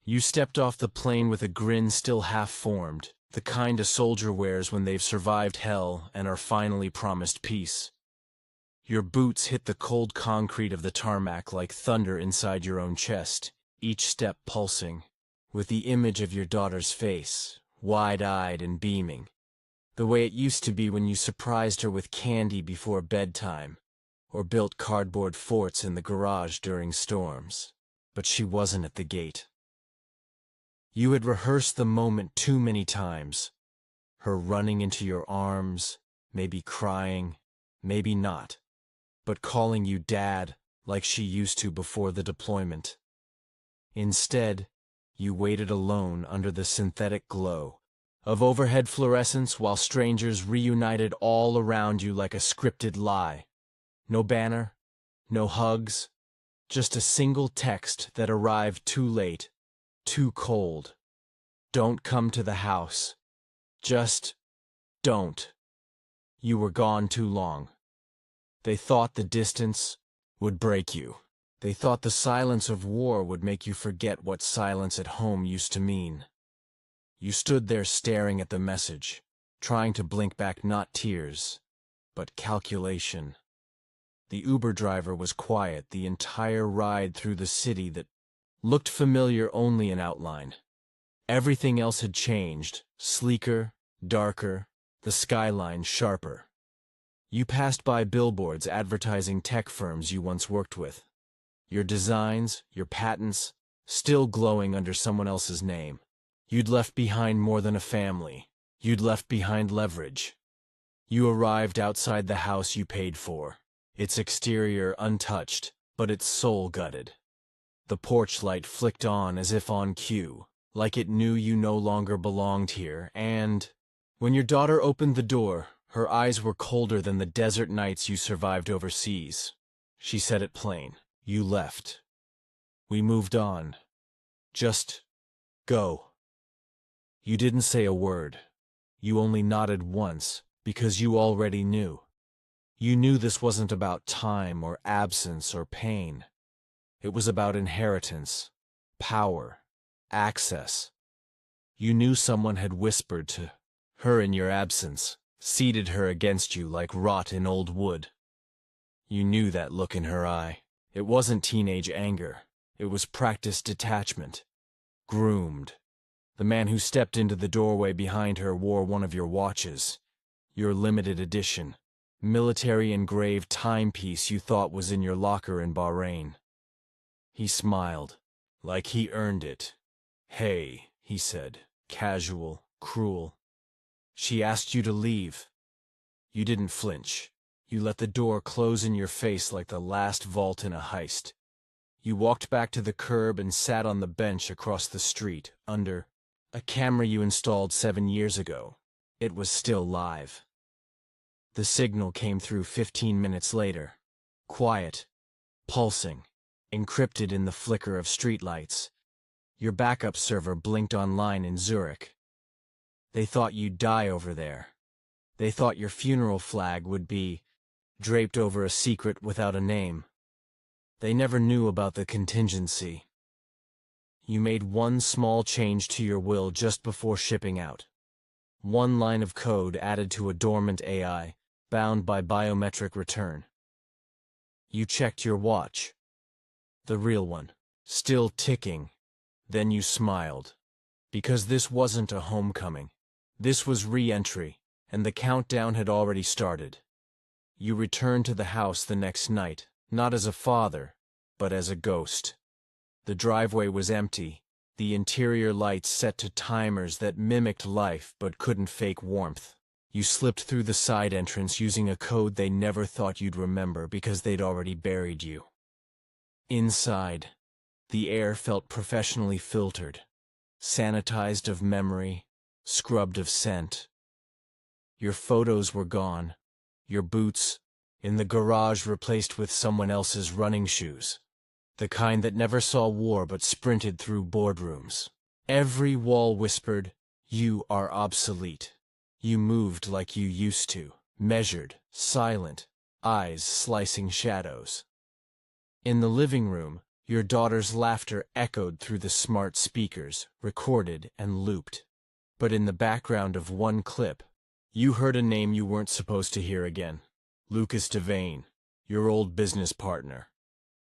You stepped off the plane with a grin still half-formed, the kind a soldier wears when they've survived hell and are finally promised peace. Your boots hit the cold concrete of the tarmac like thunder inside your own chest, each step pulsing, with the image of your daughter's face, wide-eyed and beaming, the way it used to be when you surprised her with candy before bedtime, or built cardboard forts in the garage during storms. But she wasn't at the gate. You had rehearsed the moment too many times, her running into your arms, maybe crying, maybe not, but calling you Dad like she used to before the deployment. Instead, you waited alone under the synthetic glow of overhead fluorescence while strangers reunited all around you like a scripted lie. No banner, no hugs, just a single text that arrived too late, too cold. Don't come to the house. Just don't. You were gone too long. They thought the distance would break you. They thought the silence of war would make you forget what silence at home used to mean. You stood there staring at the message, trying to blink back not tears, but calculation. The Uber driver was quiet the entire ride through the city that looked familiar only in outline. Everything else had changed, sleeker, darker, the skyline sharper. You passed by billboards advertising tech firms you once worked with. Your designs, your patents, still glowing under someone else's name. You'd left behind more than a family. You'd left behind leverage. You arrived outside the house you paid for, its exterior untouched, but its soul gutted. The porch light flicked on as if on cue, like it knew you no longer belonged here, and when your daughter opened the door, her eyes were colder than the desert nights you survived overseas. She said it plain. You left. We moved on. Just go. You didn't say a word. You only nodded once, because you already knew. You knew this wasn't about time or absence or pain. It was about inheritance, power, access. You knew someone had whispered to her in your absence, seated her against you like rot in old wood. You knew that look in her eye. It wasn't teenage anger. It was practiced detachment. Groomed. The man who stepped into the doorway behind her wore one of your watches, your limited edition, military-engraved timepiece you thought was in your locker in Bahrain. He smiled, like he earned it. Hey, he said, casual, cruel. She asked you to leave. You didn't flinch. You let the door close in your face like the last vault in a heist. You walked back to the curb and sat on the bench across the street, under a camera you installed 7 years ago. It was still live. The signal came through 15 minutes later. Quiet, pulsing, encrypted in the flicker of streetlights. Your backup server blinked online in Zurich. They thought you'd die over there. They thought your funeral flag would be draped over a secret without a name. They never knew about the contingency. You made one small change to your will just before shipping out. One line of code added to a dormant AI, bound by biometric return. You checked your watch. The real one, still ticking. Then you smiled. Because this wasn't a homecoming. This was re-entry, and the countdown had already started. You returned to the house the next night, not as a father, but as a ghost. The driveway was empty, the interior lights set to timers that mimicked life but couldn't fake warmth. You slipped through the side entrance using a code they never thought you'd remember because they'd already buried you. Inside, the air felt professionally filtered, sanitized of memory, scrubbed of scent. Your photos were gone, your boots in the garage replaced with someone else's running shoes, the kind that never saw war but sprinted through boardrooms. Every wall whispered, "You are obsolete." You moved like you used to, measured, silent, eyes slicing shadows. In the living room, Your daughter's laughter echoed through the smart speakers, recorded and looped. But in the background of one clip, you heard a name you weren't supposed to hear again. Lucas Devane, your old business partner.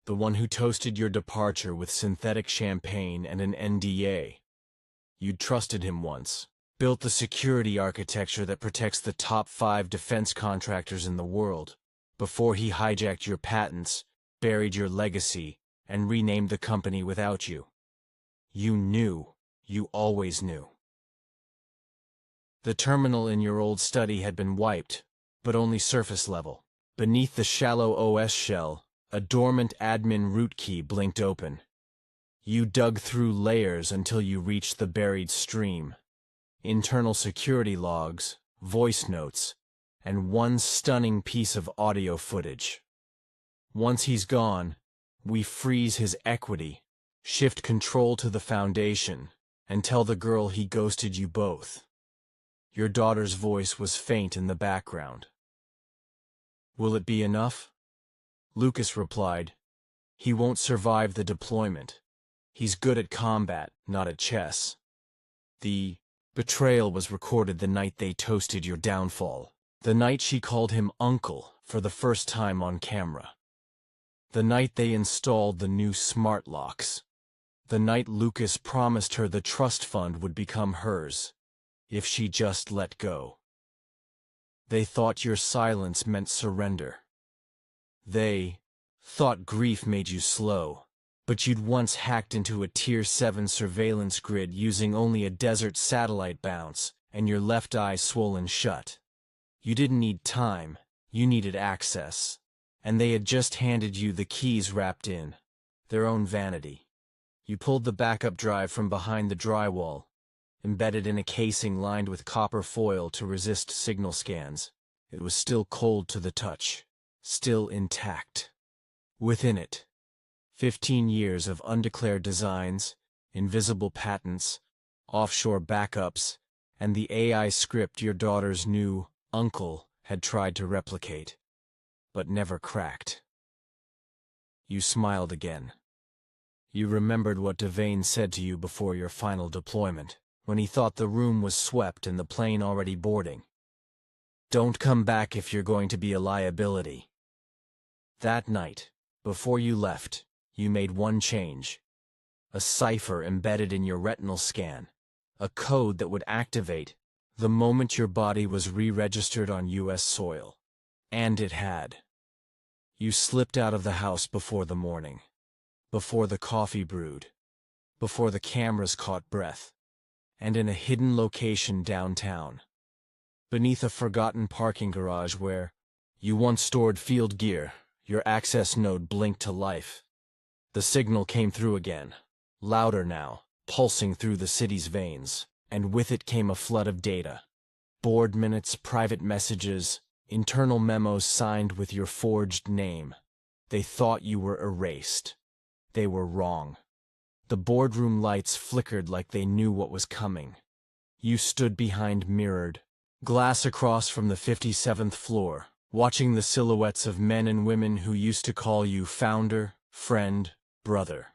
The one who toasted your departure with synthetic champagne and an NDA. You'd trusted him once, built the security architecture that protects the top 5 defense contractors in the world, before he hijacked your patents, buried your legacy, and renamed the company without you. You knew. You always knew. The terminal in your old study had been wiped, but only surface level. Beneath the shallow OS shell, a dormant admin root key blinked open. You dug through layers until you reached the buried stream. Internal security logs, voice notes, and one stunning piece of audio footage. Once he's gone, we freeze his equity, shift control to the Foundation, and tell the girl he ghosted you both. Your daughter's voice was faint in the background. Will it be enough? Lucas replied, he won't survive the deployment. He's good at combat, not at chess. The betrayal was recorded the night they toasted your downfall. The night she called him uncle for the first time on camera. The night they installed the new smart locks. The night Lucas promised her the trust fund would become hers, if she just let go. They thought your silence meant surrender. They thought grief made you slow, but you'd once hacked into a Tier 7 surveillance grid using only a desert satellite bounce, and your left eye swollen shut. You didn't need time, you needed access. And they had just handed you the keys wrapped in their own vanity. You pulled the backup drive from behind the drywall, embedded in a casing lined with copper foil to resist signal scans. It was still cold to the touch, still intact. Within it, 15 years of undeclared designs, invisible patents, offshore backups, and the AI script your daughter's new uncle had tried to replicate, but never cracked. You smiled again. You remembered what Devane said to you before your final deployment, when he thought the room was swept and the plane already boarding. Don't come back if you're going to be a liability. That night, before you left, you made one change. A cipher embedded in your retinal scan. A code that would activate the moment your body was re-registered on U.S. soil. And it had. You slipped out of the house before the morning. Before the coffee brewed. Before the cameras caught breath. And in a hidden location downtown. Beneath a forgotten parking garage where you once stored field gear, your access node blinked to life. The signal came through again, louder now, pulsing through the city's veins, and with it came a flood of data. Board minutes, private messages, internal memos signed with your forged name. They thought you were erased. They were wrong. The boardroom lights flickered like they knew what was coming. You stood behind mirrored glass across from the 57th floor, watching the silhouettes of men and women who used to call you founder, friend, brother.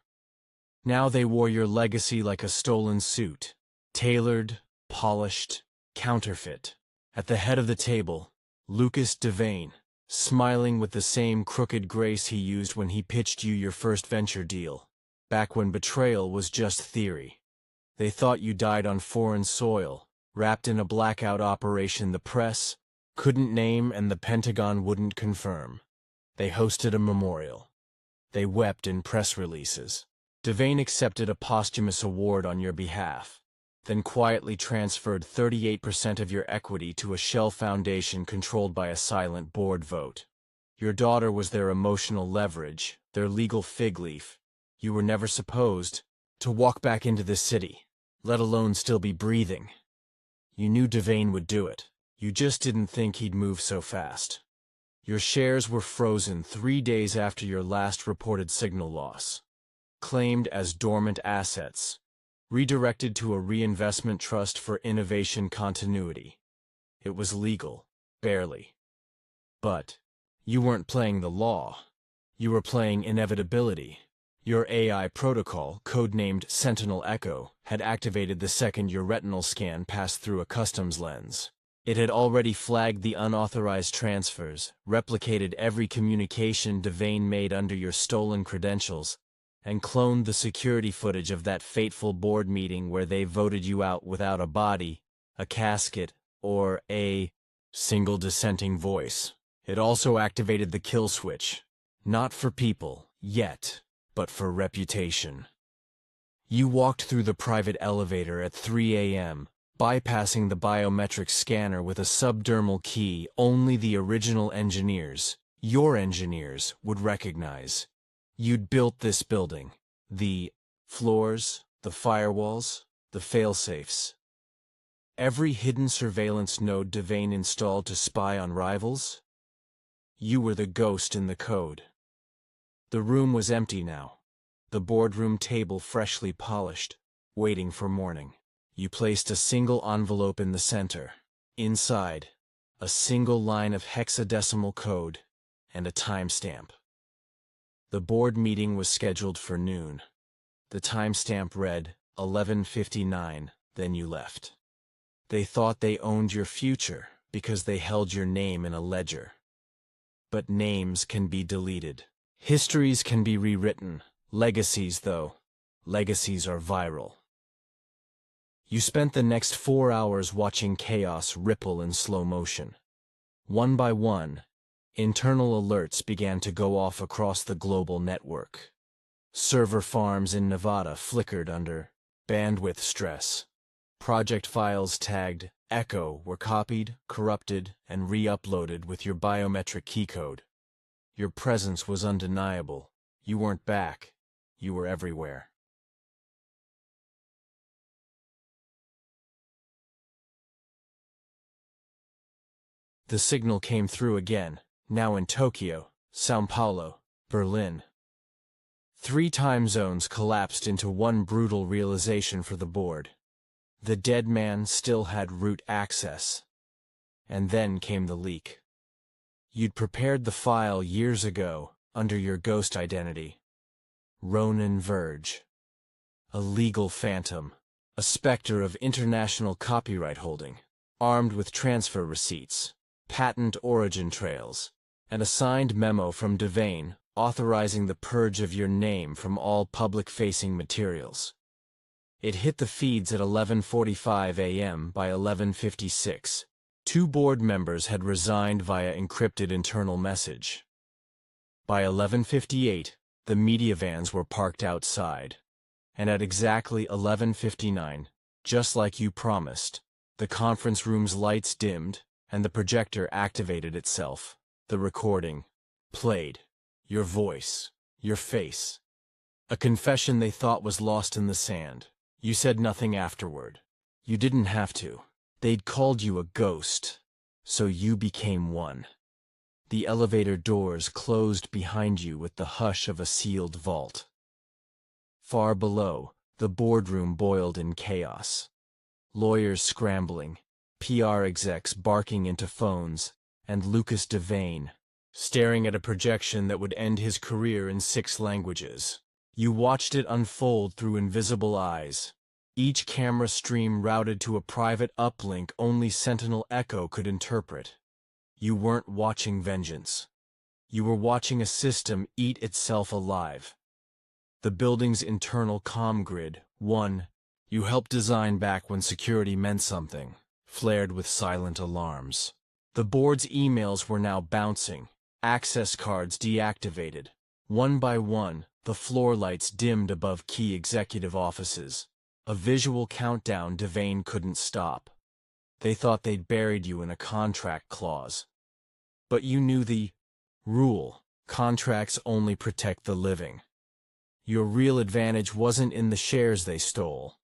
Now they wore your legacy like a stolen suit, tailored, polished, counterfeit. At the head of the table, Lucas Devane, smiling with the same crooked grace he used when he pitched you your first venture deal, back when betrayal was just theory. They thought you died on foreign soil, wrapped in a blackout operation the press couldn't name and the Pentagon wouldn't confirm. They hosted a memorial. They wept in press releases. Devane accepted a posthumous award on your behalf, then quietly transferred 38% of your equity to a shell foundation controlled by a silent board vote. Your daughter was their emotional leverage, their legal fig leaf. You were never supposed to walk back into this city, let alone still be breathing. You knew Devane would do it. You just didn't think he'd move so fast. Your shares were frozen 3 days after your last reported signal loss, claimed as dormant assets, redirected to a reinvestment trust for innovation continuity. It was legal, barely. But you weren't playing the law. You were playing inevitability. Your AI protocol, codenamed Sentinel Echo, had activated the second your retinal scan passed through a customs lens. It had already flagged the unauthorized transfers, replicated every communication Devane made under your stolen credentials, and cloned the security footage of that fateful board meeting where they voted you out without a body, a casket, or a single dissenting voice. It also activated the kill switch, not for people, yet, but for reputation. You walked through the private elevator at 3 a.m., bypassing the biometric scanner with a subdermal key only the original engineers, your engineers, would recognize. You'd built this building. The floors, the firewalls, the failsafes. Every hidden surveillance node Devane installed to spy on rivals. You were the ghost in the code. The room was empty now, the boardroom table freshly polished, waiting for morning. You placed a single envelope in the center. Inside, a single line of hexadecimal code and a timestamp. The board meeting was scheduled for noon. The timestamp read 11:59, then you left. They thought they owned your future because they held your name in a ledger. But names can be deleted. Histories can be rewritten. Legacies, though. Legacies are viral. You spent the next 4 hours watching chaos ripple in slow motion. One by one, internal alerts began to go off across the global network. Server farms in Nevada flickered under bandwidth stress. Project files tagged Echo were copied, corrupted, and re-uploaded with your biometric keycode. Your presence was undeniable. You weren't back. You were everywhere. The signal came through again, now in Tokyo, São Paulo, Berlin. 3 time zones collapsed into one brutal realization for the board. The dead man still had root access. And then came the leak. You'd prepared the file years ago under your ghost identity. Ronan Verge. A legal phantom, a specter of international copyright holding, armed with transfer receipts, patent origin trails, and a signed memo from Devane authorizing the purge of your name from all public-facing materials. It hit the feeds at 11:45 a.m. By 11:56. 2 board members had resigned via encrypted internal message. By 11:58, the media vans were parked outside. And at exactly 11:59, just like you promised, the conference room's lights dimmed and the projector activated itself. The recording played. Your voice, your face. A confession they thought was lost in the sand. You said nothing afterward. You didn't have to. They'd called you a ghost, so you became one. The elevator doors closed behind you with the hush of a sealed vault. Far below, the boardroom boiled in chaos. Lawyers scrambling, PR execs barking into phones, and Lucas Devane, staring at a projection that would end his career in 6 languages. You watched it unfold through invisible eyes. Each camera stream routed to a private uplink only Sentinel Echo could interpret. You weren't watching vengeance. You were watching a system eat itself alive. The building's internal comm grid, one you helped design back when security meant something, flared with silent alarms. The board's emails were now bouncing, access cards deactivated. One by one, the floor lights dimmed above key executive offices. A visual countdown Devane couldn't stop. They thought they'd buried you in a contract clause. But you knew the rule. Contracts only protect the living. Your real advantage wasn't in the shares they stole.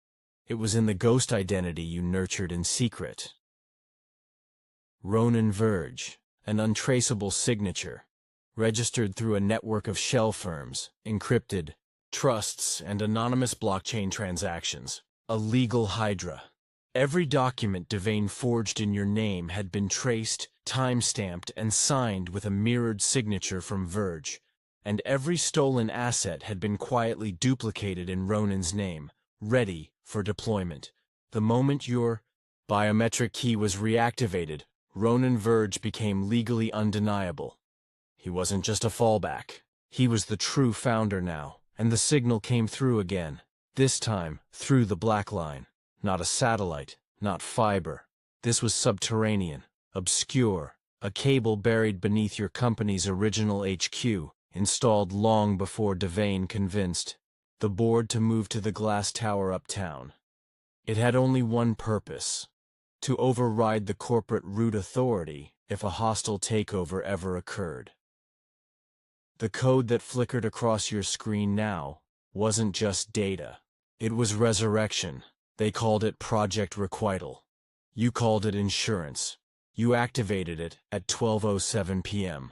It was in the ghost identity you nurtured in secret. Ronan Verge, an untraceable signature, registered through a network of shell firms, encrypted, trusts, and anonymous blockchain transactions. A legal hydra. Every document Devane forged in your name had been traced, time-stamped, and signed with a mirrored signature from Verge. and every stolen asset had been quietly duplicated in Ronan's name, ready for deployment. The moment your biometric key was reactivated, Ronan Verge became legally undeniable. He wasn't just a fallback. He was the true founder now, and the signal came through again. This time, through the Black Line. Not a satellite, not fiber. This was subterranean, obscure, a cable buried beneath your company's original HQ, installed long before Devane convinced the board to move to the glass tower uptown. It had only one purpose: to override the corporate root authority if a hostile takeover ever occurred. The code that flickered across your screen now wasn't just data. It was resurrection. They called it Project Requital. You called it insurance. You activated it at 12:07 p.m.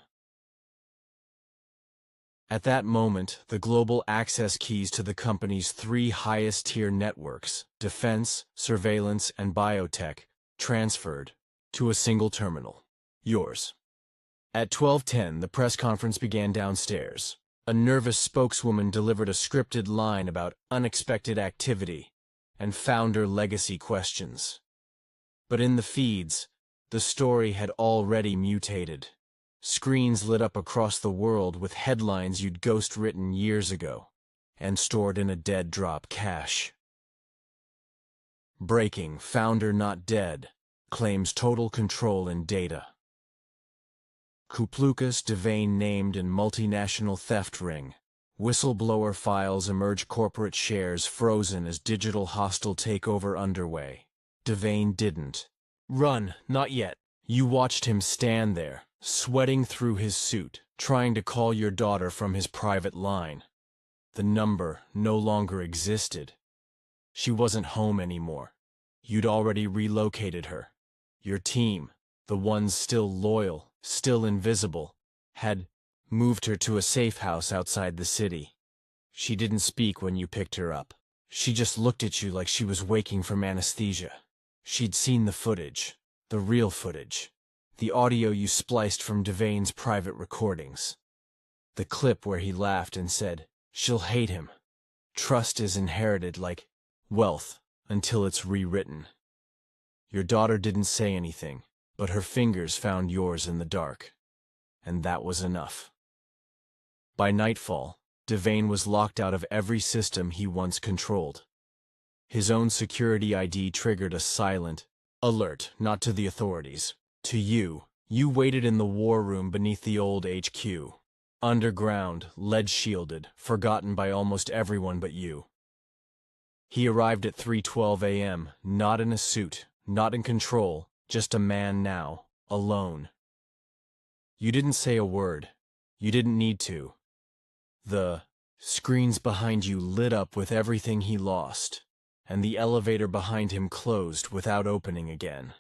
At that moment, the global access keys to the company's three highest-tier networks, defense, surveillance, and biotech, transferred to a single terminal. Yours. At 12:10, the press conference began downstairs. A nervous spokeswoman delivered a scripted line about unexpected activity and founder legacy questions. But in the feeds, the story had already mutated. Screens lit up across the world with headlines you'd ghost-written years ago and stored in a dead-drop cache. Breaking: founder not dead, claims total control in data. Kuplukas Devane named in multinational theft ring. Whistleblower files emerge: corporate shares frozen as digital hostile takeover underway. Devane didn't run, not yet. You watched him stand there, sweating through his suit, trying to call your daughter from his private line. The number no longer existed. She wasn't home anymore. You'd already relocated her. Your team, the ones still loyal, still invisible, had moved her to a safe house outside the city. She didn't speak when you picked her up. She just looked at you like she was waking from anesthesia. She'd seen the footage, the real footage, the audio you spliced from Devane's private recordings. The clip where he laughed and said, "She'll hate him. Trust is inherited like wealth until it's rewritten." Your daughter didn't say anything, but her fingers found yours in the dark. And that was enough. By nightfall, Devane was locked out of every system he once controlled. His own security ID triggered a silent alert, not to the authorities. To you. You waited in the war room beneath the old HQ. Underground, lead-shielded, forgotten by almost everyone but you. He arrived at 3:12 a.m., not in a suit, not in control, just a man now, alone. You didn't say a word. You didn't need to. The screens behind you lit up with everything he lost, and the elevator behind him closed without opening again.